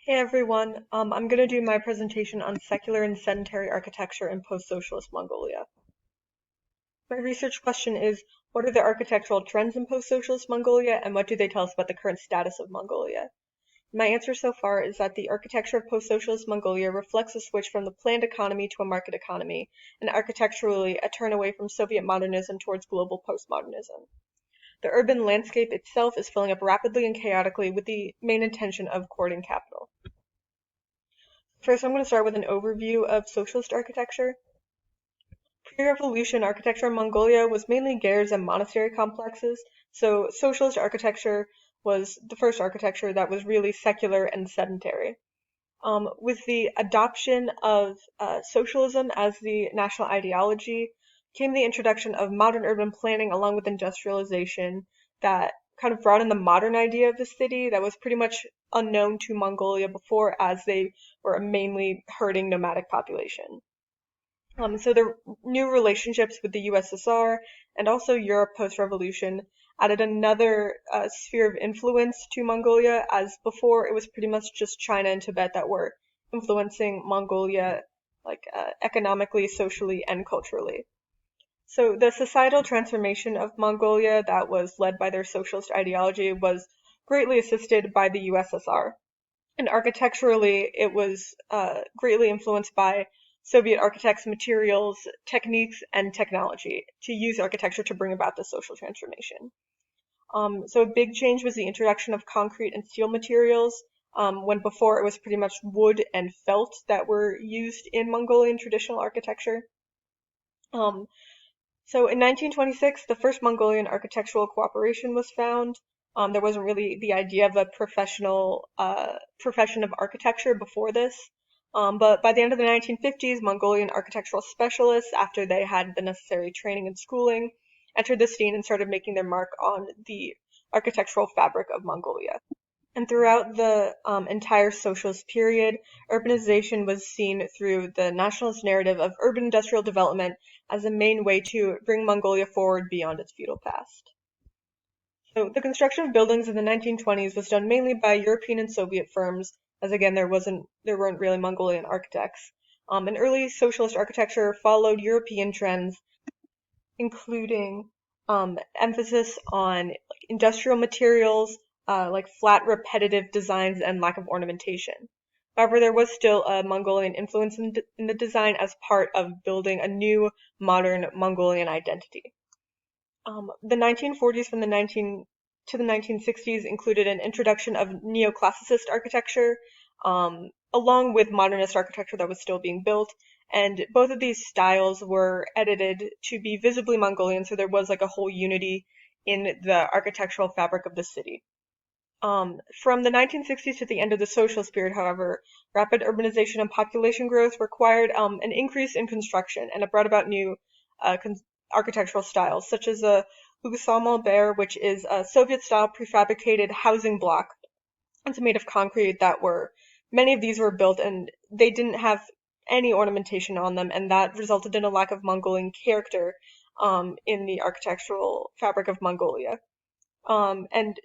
Hey everyone, I'm going to do my presentation on secular and sedentary architecture in post-socialist Mongolia. My research question is, what are the architectural trends in post-socialist Mongolia, and what do they tell us about the current status of Mongolia? My answer so far is that the architecture of post-socialist Mongolia reflects a switch from the planned economy to a market economy, and architecturally a turn away from Soviet modernism towards global postmodernism. The urban landscape itself is filling up rapidly and chaotically with the main intention of courting capital. First, I'm going to start with an overview of socialist architecture. Pre-revolution architecture in Mongolia was mainly gers and monastery complexes, so socialist architecture was the first architecture that was really secular and sedentary. With the adoption of socialism as the national ideology came the introduction of modern urban planning along with industrialization that kind of brought in the modern idea of the city that was pretty much unknown to Mongolia before, as they were a mainly herding nomadic population. So the new relationships with the USSR and also Europe post-revolution added another sphere of influence to Mongolia, as before it was pretty much just China and Tibet that were influencing Mongolia, economically, socially, and culturally. So the societal transformation of Mongolia that was led by their socialist ideology was greatly assisted by the USSR. And architecturally, it was greatly influenced by Soviet architects' materials, techniques, and technology to use architecture to bring about the social transformation. So a big change was the introduction of concrete and steel materials, when before it was pretty much wood and felt that were used in Mongolian traditional architecture. So in 1926, the first Mongolian architectural cooperation was found. There wasn't really the idea of a professional profession of architecture before this. But by the end of the 1950s, Mongolian architectural specialists, after they had the necessary training and schooling, entered the scene and started making their mark on the architectural fabric of Mongolia. And throughout the entire socialist period, urbanization was seen through the nationalist narrative of urban industrial development as a main way to bring Mongolia forward beyond its feudal past. So the construction of buildings in the 1920s was done mainly by European and Soviet firms, as again there weren't really Mongolian architects. And early socialist architecture followed European trends, including emphasis on industrial materials, like flat repetitive designs and lack of ornamentation. However, there was still a Mongolian influence in the design as part of building a new modern Mongolian identity. The 1940s to the 1960s included an introduction of neoclassicist architecture, along with modernist architecture that was still being built, and both of these styles were edited to be visibly Mongolian, so there was like a whole unity in the architectural fabric of the city. From the 1960s to the end of the socialist period, however, rapid urbanization and population growth required an increase in construction, and it brought about new architectural styles, such as the Bear, which is a Soviet-style prefabricated housing block. It's made of concrete many of these were built and they didn't have any ornamentation on them, and that resulted in a lack of Mongolian character in the architectural fabric of Mongolia. And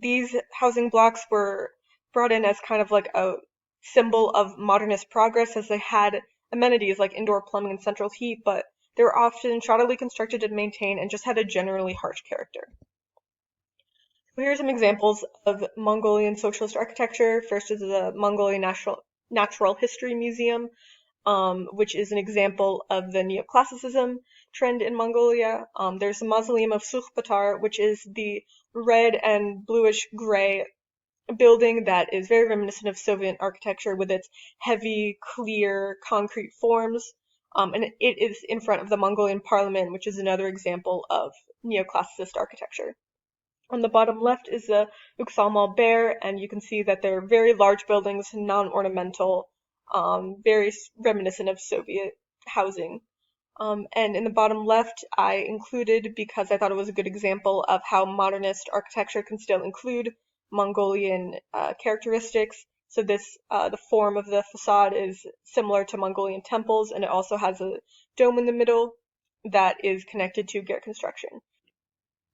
these housing blocks were brought in as kind of like a symbol of modernist progress, as they had amenities like indoor plumbing and central heat, but they were often shoddily constructed and maintained and just had a generally harsh character. So here are some examples of Mongolian socialist architecture. First is the Mongolian Natural History Museum, which is an example of the neoclassicism trend in Mongolia. There's the Mausoleum of Sukhbatar, which is the red and bluish gray building that is very reminiscent of Soviet architecture with its heavy, clear, concrete forms. And it is in front of the Mongolian parliament, which is another example of neoclassicist architecture. On the bottom left is the Uksalmal Bear, and you can see that they're very large buildings, non-ornamental, very reminiscent of Soviet housing. And in the bottom left, I included, because I thought it was a good example of how modernist architecture can still include Mongolian characteristics. So the form of the facade is similar to Mongolian temples, and it also has a dome in the middle that is connected to ger construction.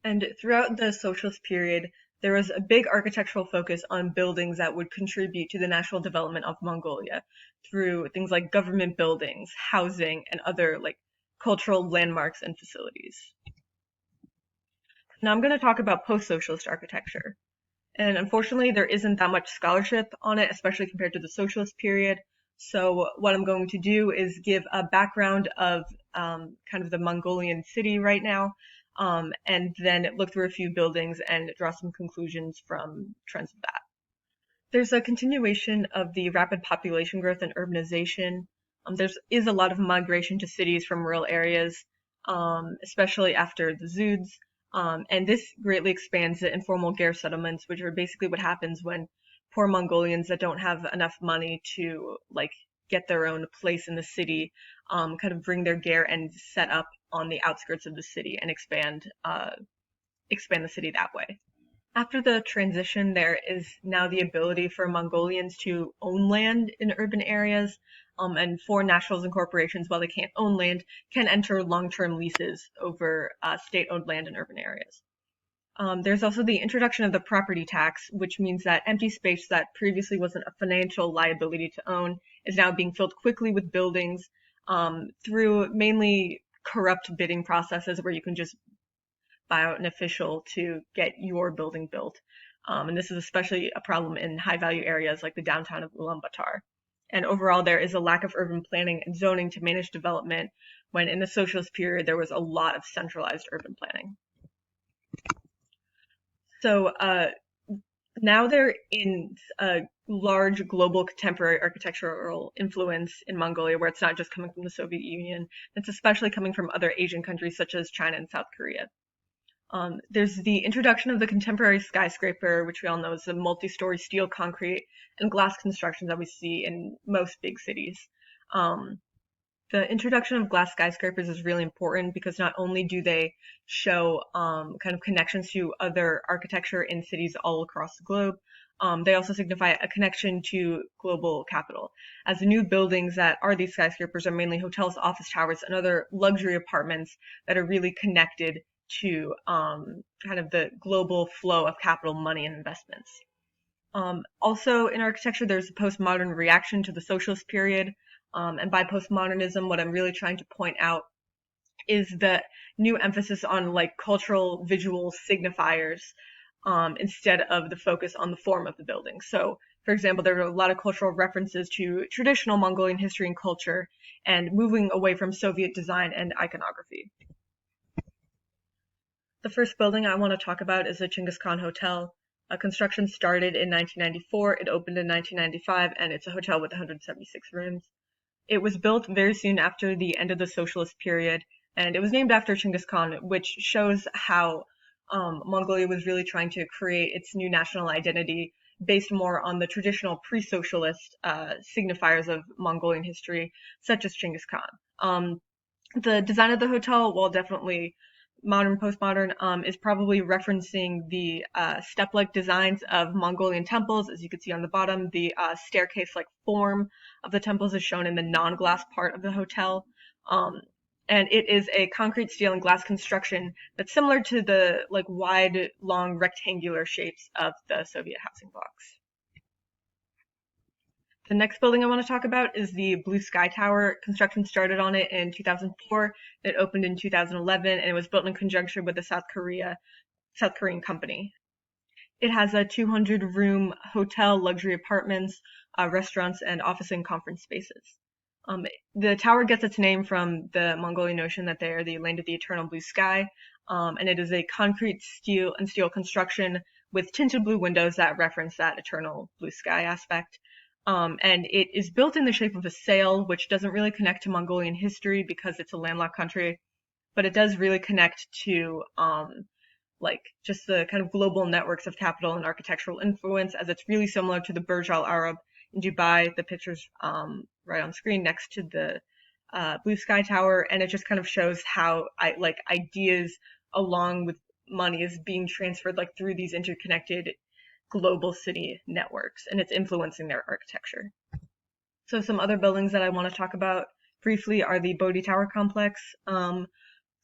And throughout the socialist period, There was a big architectural focus on buildings that would contribute to the national development of Mongolia through things like government buildings, housing, and other like cultural landmarks and facilities. Now I'm going to talk about post-socialist architecture. And unfortunately, there isn't that much scholarship on it, especially compared to the socialist period. So what I'm going to do is give a background of kind of the Mongolian city right now, and then look through a few buildings and draw some conclusions from trends of that. There's a continuation of the rapid population growth and urbanization. There is a lot of migration to cities from rural areas, especially after the Zuds. And this greatly expands the informal ger settlements, which are basically what happens when poor Mongolians that don't have enough money to like get their own place in the city, kind of bring their ger and set up on the outskirts of the city and expand the city that way. After the transition, there is now the ability for Mongolians to own land in urban areas, and foreign nationals and corporations, while they can't own land, can enter long-term leases over state-owned land in urban areas. There's also the introduction of the property tax, which means that empty space that previously wasn't a financial liability to own is now being filled quickly with buildings through mainly corrupt bidding processes where you can just buy out an official to get your building built. And this is especially a problem in high-value areas like the downtown of Ulaanbaatar. And overall, there is a lack of urban planning and zoning to manage development, when in the socialist period, there was a lot of centralized urban planning. So now there is a large global contemporary architectural influence in Mongolia, where it's not just coming from the Soviet Union, it's especially coming from other Asian countries such as China and South Korea. There's the introduction of the contemporary skyscraper, which we all know is the multi-story steel, concrete, and glass construction that we see in most big cities. The introduction of glass skyscrapers is really important because not only do they show kind of connections to other architecture in cities all across the globe, they also signify a connection to global capital, as the new buildings that are these skyscrapers are mainly hotels, office towers, and other luxury apartments that are really connected to kind of the global flow of capital, money, and investments. Also in architecture, there's a postmodern reaction to the socialist period. And by postmodernism, what I'm really trying to point out is the new emphasis on like cultural visual signifiers instead of the focus on the form of the building. So, for example, there are a lot of cultural references to traditional Mongolian history and culture, and moving away from Soviet design and iconography. The first building I want to talk about is the Chinggis Khan Hotel. Construction started in 1994, it opened in 1995, and it's a hotel with 176 rooms. It was built very soon after the end of the socialist period, and it was named after Chinggis Khan, which shows how Mongolia was really trying to create its new national identity based more on the traditional pre-socialist signifiers of Mongolian history, such as Chinggis Khan. The design of the hotel, while definitely modern postmodern, is probably referencing the step-like designs of Mongolian temples. As you can see on the bottom, the staircase-like form of the temples is shown in the non-glass part of the hotel. And it is a concrete, steel, and glass construction that's similar to the like wide, long, rectangular shapes of the Soviet housing blocks. The next building I want to talk about is the Blue Sky Tower. Construction started on it in 2004. It opened in 2011, and it was built in conjunction with the South Korean company. It has a 200-room hotel, luxury apartments, restaurants, and office and conference spaces. The tower gets its name from the Mongolian notion that they are the land of the eternal blue sky, and it is a concrete, steel construction with tinted blue windows that reference that eternal blue sky aspect. And it is built in the shape of a sail, which doesn't really connect to Mongolian history because it's a landlocked country, but it does really connect to like just the kind of global networks of capital and architectural influence, as it's really similar to the Burj Al Arab in Dubai. The picture's right on screen next to the Blue Sky Tower, and it just kind of shows how ideas along with money is being transferred like through these interconnected global city networks, and it's influencing their architecture. So some other buildings that I want to talk about briefly are the Bodhi Tower complex.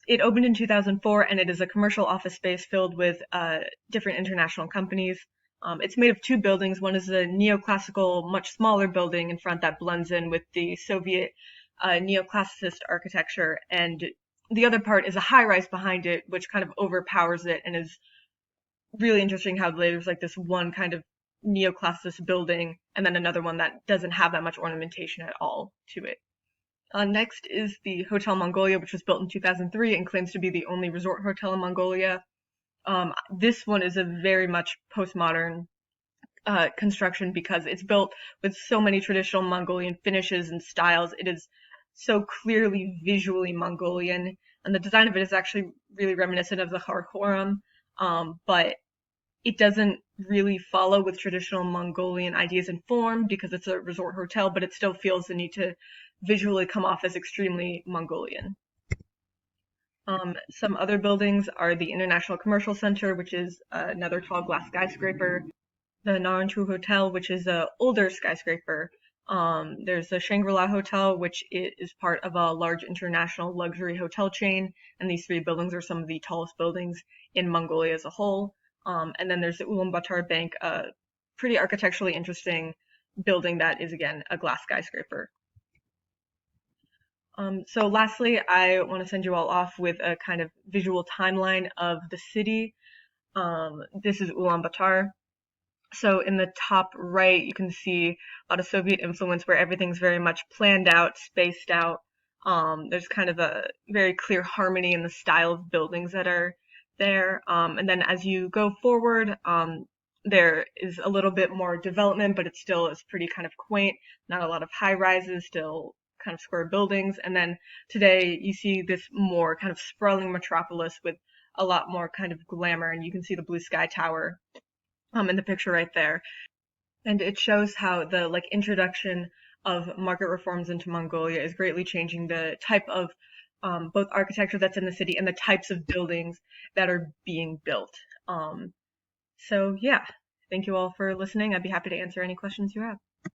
It opened in 2004, and it is a commercial office space filled with different international companies. It's made of two buildings. One is a neoclassical, much smaller building in front that blends in with the Soviet neoclassicist architecture, and the other part is a high-rise behind it, which kind of overpowers it and is really interesting how there's like this one kind of neoclassicist building and then another one that doesn't have that much ornamentation at all to it. Next is the Hotel Mongolia, which was built in 2003 and claims to be the only resort hotel in Mongolia. This one is a very much postmodern construction because it's built with so many traditional Mongolian finishes and styles. It is so clearly visually Mongolian, and the design of it is actually really reminiscent of the Karakoram, but it doesn't really follow with traditional Mongolian ideas and form because it's a resort hotel, but it still feels the need to visually come off as extremely Mongolian. Some other buildings are the International Commercial Center, which is another tall glass skyscraper, the Naranchu Hotel, which is an older skyscraper. There's the Shangri-La Hotel, which is part of a large international luxury hotel chain, and these three buildings are some of the tallest buildings in Mongolia as a whole. And then there's the Ulaanbaatar Bank, a pretty architecturally interesting building that is, again, a glass skyscraper. So lastly, I want to send you all off with a kind of visual timeline of the city. This is Ulaanbaatar. So in the top right, you can see a lot of Soviet influence where everything's very much planned out, spaced out. There's kind of a very clear harmony in the style of buildings that are there. And then as you go forward, there is a little bit more development, but it still is pretty kind of quaint. Not a lot of high rises, still kind of square buildings. And then today you see this more kind of sprawling metropolis with a lot more kind of glamour, and you can see the Blue Sky Tower in the picture right there. And it shows how the like introduction of market reforms into Mongolia is greatly changing the type of both architecture that's in the city and the types of buildings that are being built. So yeah, thank you all for listening. I'd be happy to answer any questions you have.